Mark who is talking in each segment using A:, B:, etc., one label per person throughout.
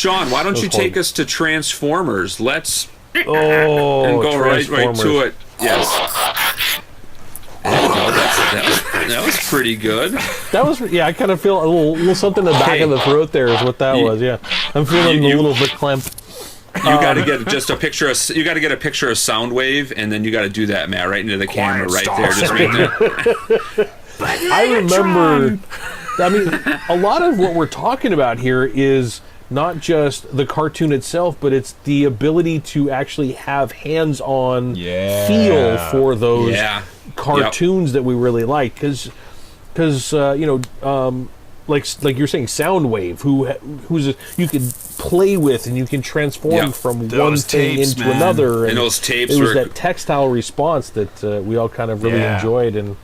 A: Sean, why don't you take us to Transformers? Let's
B: and
A: go right to it. Yes. That was pretty good.
B: That was, I kind of feel a little something in the back of the throat there is what that was, yeah. I'm feeling a little bit clamped.
A: You got to get just a picture of. You got to get a picture of Soundwave, and then you got to do that, Matt, right into the camera, right there, just right there.
B: I remember. I mean, a lot of what we're talking about here is not just the cartoon itself, but it's the ability to actually have hands-on feel for those cartoons that we really like, because like you're saying, Soundwave, who's you could play with and you can transform from one thing into another,
A: and those tapes.
B: It was that tactile response that we all kind of really enjoyed, and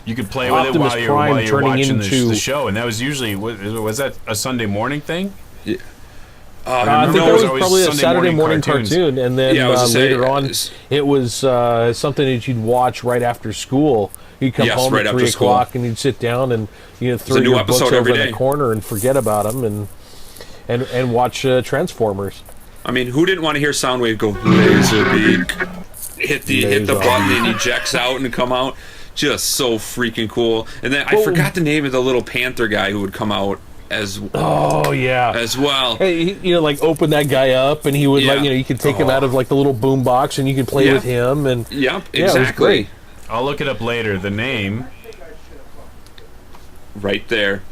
C: you could play with
B: Optimus
C: it
B: Prime
C: while you're
B: turning
C: watching
B: into
C: the show, and that was usually was that a Sunday morning thing?
A: Yeah.
B: I think that was probably a Saturday morning cartoon, and then later on, it was something that you'd watch right after school. You'd come home at 3 o'clock, and you'd sit down and throw your books over in the corner and forget about them, and watch Transformers.
A: I mean, who didn't want to hear Soundwave go Laserbeak, hit the button and ejects out and come out? Just so freaking cool. And then I forgot the name of the little Panther guy who would come out as well.
B: Hey, like open that guy up, and he would you could take him out of like the little boom box, and you could play with him, and
A: exactly.
B: It was great.
C: I'll look it up later. The name,
A: right there,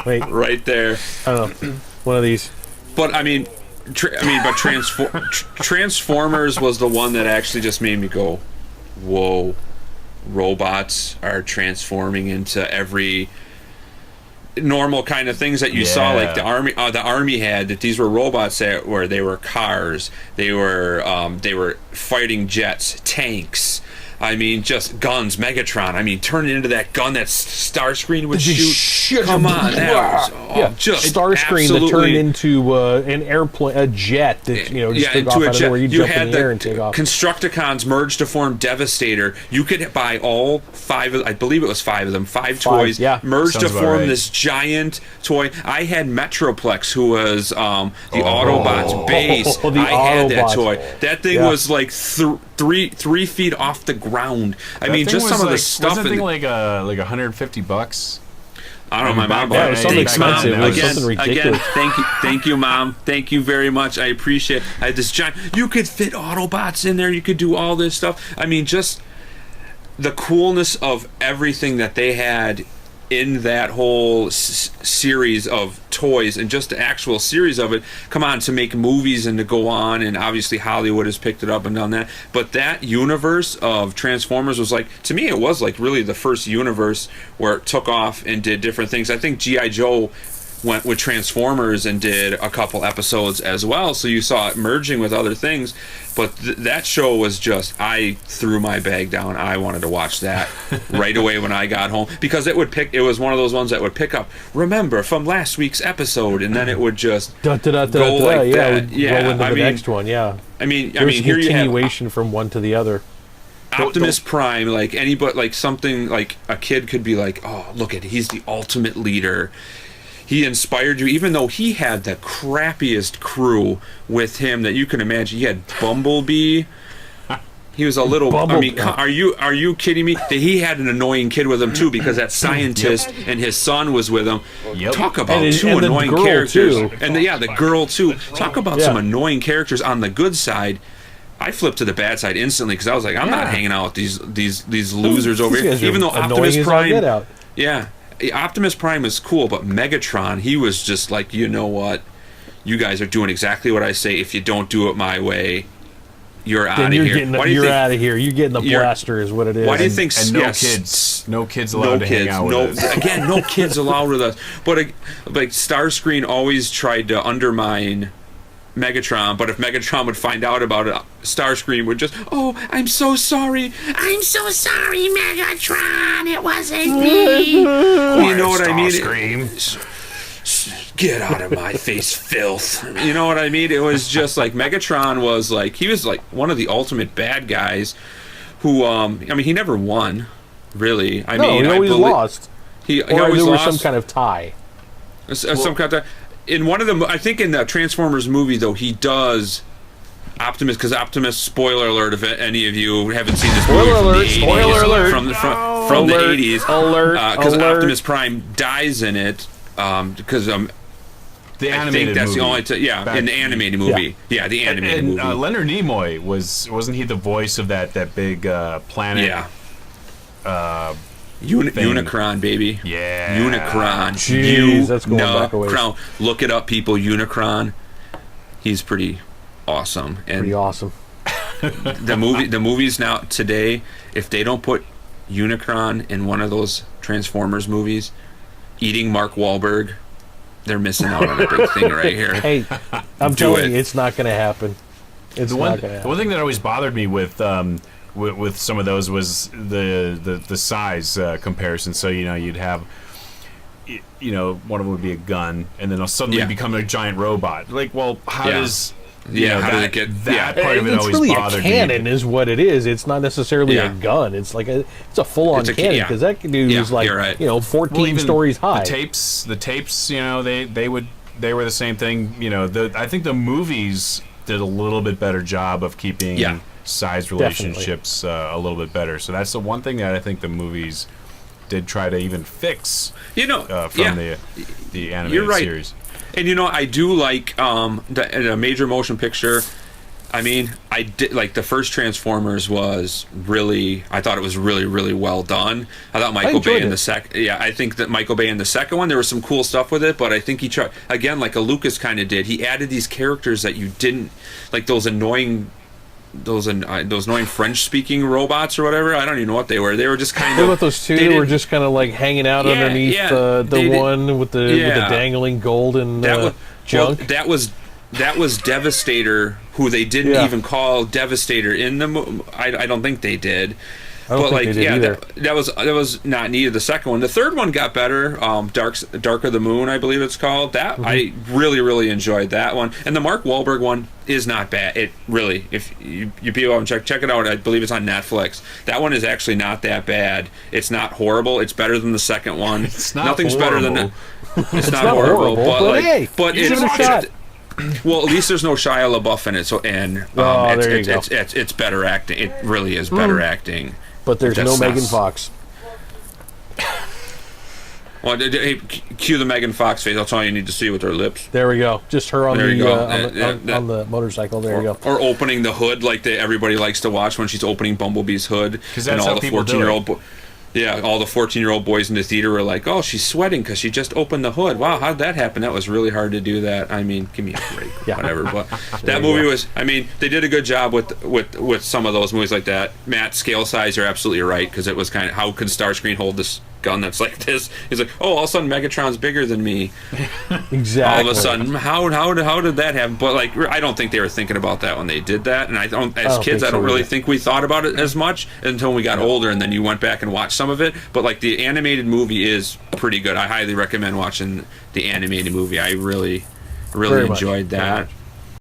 B: Wait,
A: right there.
B: I don't know, one of these.
A: But I mean, Transformers was the one that actually just made me go, "Whoa!" Robots are transforming into every normal kind of things that you saw, like the army had. That these were robots that were cars. They were fighting jets, tanks. I mean, just guns, Megatron. I mean, turning into that gun that Starscream would shoot. Come on, that was just
B: Starscream that turned into an airplane, a jet that just took off out of where you jump in the air and take off.
A: Constructicons merged to form Devastator. You could buy all 5 of, I believe it was 5 of them, 5 toys, merged to form this giant toy. I had Metroplex, who was the Autobots base. I had that toy. That thing was like 3 feet off the ground. I mean, just some of the stuff.
C: Wasn't it like $150?
A: I don't know. My mom bought it.
B: Thanks, Mom.
A: Again, thank you, Mom. Thank you very much. I appreciate it. I had this giant. You could fit Autobots in there. You could do all this stuff. I mean, just the coolness of everything that they had in that whole series of toys, and just the actual series of it. Come on, to make movies and to go on, and obviously Hollywood has picked it up and done that. But that universe of Transformers was like, to me, it was like really the first universe where it took off and did different things. I think G.I. Joe went with Transformers and did a couple episodes as well, so you saw it merging with other things. But that show was just, I threw my bag down. I wanted to watch that right away when I got home, because it was one of those ones that would pick up, remember from last week's episode, and then it would just go like that.
B: Roll into the next one.
A: I mean,
B: here you have
A: continuation
B: from one to the other.
A: Optimus Prime, like anybody, like something like a kid could be like, oh, look at, he's the ultimate leader. He inspired you, even though he had the crappiest crew with him that you can imagine. He had Bumblebee. He was a little. I mean, are you kidding me? That he had an annoying kid with him too, because that scientist and his son was with him. Talk about two annoying characters, and the girl too. Talk about some annoying characters on the good side. I flipped to the bad side instantly, because I was like, I'm not hanging out with these losers over here. Even though Optimus Prime, Optimus Prime is cool, but Megatron, he was just like, you know what? You guys are doing exactly what I say. If you don't do it my way, you're out of here.
B: You're out of here. You're getting the blaster, is what it is.
A: Why do you think?
C: And no kids allowed to hang out with us.
A: Again, no kids allowed with us. But like Starscream always tried to undermine Megatron, but if Megatron would find out about it, Starscream would just, oh, I'm so sorry, Megatron, it wasn't me. You know what I mean? Get out of my face, filth. You know what I mean? It was just like Megatron was like, he was like one of the ultimate bad guys who, I mean, he never won, really.
B: He always lost.
A: He always
B: there was
A: lost.
B: some kind of tie.
A: Some kind of tie. in one of the, I think in the Transformers movie though, he does Optimus, because Optimus, spoiler alert if any of you haven't seen this movie from the 80s,
B: spoiler alert,
A: from the 80s, because Optimus Prime dies in it, because
C: the animated
A: that's
C: movie.
A: the only in the animated movie. Yeah, the animated movie.
C: Leonard Nimoy wasn't he the voice of that big planet?
A: Yeah. Unicron, baby.
C: Yeah.
A: Unicron.
B: Jeez, that's going back a ways.
A: Look it up, people. Unicron. He's pretty awesome. And
B: pretty awesome.
A: the movies now today, if they don't put Unicron in one of those Transformers movies, eating Mark Wahlberg, they're missing out on a big thing right here.
B: Hey, I'm telling you, it's not going to happen.
C: The one thing that always bothered me with some of those was the size comparison. So you'd have one of them would be a gun, and then it'll suddenly become a giant robot. Like, well, how does how did it get that part of it always
B: really
C: bothered
B: me? A cannon is what it is. It's not necessarily a gun. It's like it's a full-on cannon, because that can do is like 14 stories high.
C: The tapes, they were the same thing. I think the movies did a little bit better job of keeping size relationships a little bit better. So that's the one thing that I think the movies did try to even fix. From the animated series.
A: And I do like the major motion picture. I mean, I did like the first Transformers was really. I thought it was really, really well done. I thought Michael Bay in the second. Yeah, I think that Michael Bay in the second one, there was some cool stuff with it, but I think he tried again, like a Lucas kind of did. He added these characters that you didn't like, those annoying French-speaking robots or whatever. I don't even know what they were. They were just kind of.
B: What those two were just kind of like hanging out underneath the one with the dangling golden junk.
A: Well, that was Devastator, who they didn't even call Devastator in the. I don't think they did.
B: I don't think they did either.
A: That was not needed. The second one, the third one got better. Dark of the Moon, I believe it's called. That I really, really enjoyed that one. And the Mark Wahlberg one is not bad. It really, if you people haven't check it out. I believe it's on Netflix. That one is actually not that bad. It's not horrible. It's better than the second one.
C: It's not
A: Nothing's
C: horrible.
A: better than that. It's not horrible, but
B: hey,
A: but
B: give it a shot.
A: Well, at least there's no Shia LaBeouf in it. So it's better acting. It really is better acting.
B: But there's no Megan Fox.
A: Well, hey, cue the Megan Fox face. That's all you need to see with her lips.
B: There we go. Just her on on the motorcycle. There you go.
A: Or opening the hood like everybody likes to watch when she's opening Bumblebee's hood.
C: Because that's how people do it.
A: All the 14-year-old boys in the theater were like, "Oh, she's sweating because she just opened the hood. Wow, how did that happen? That was really hard to do that." I mean, give me a break, whatever. But that movie was. I mean, they did a good job with some of those movies like that. Matt, scale size, you're absolutely right, because it was kind of, how could Starscream hold this gun that's like this? He's like, oh, all of a sudden Megatron's bigger than me.
B: Exactly.
A: All of a sudden, how did that happen? But like, I don't think they were thinking about that when they did that. And I don't really think we thought about it as much until we got older, and then you went back and watched some of it. But like, the animated movie is pretty good. I highly recommend watching the animated movie. I really enjoyed that.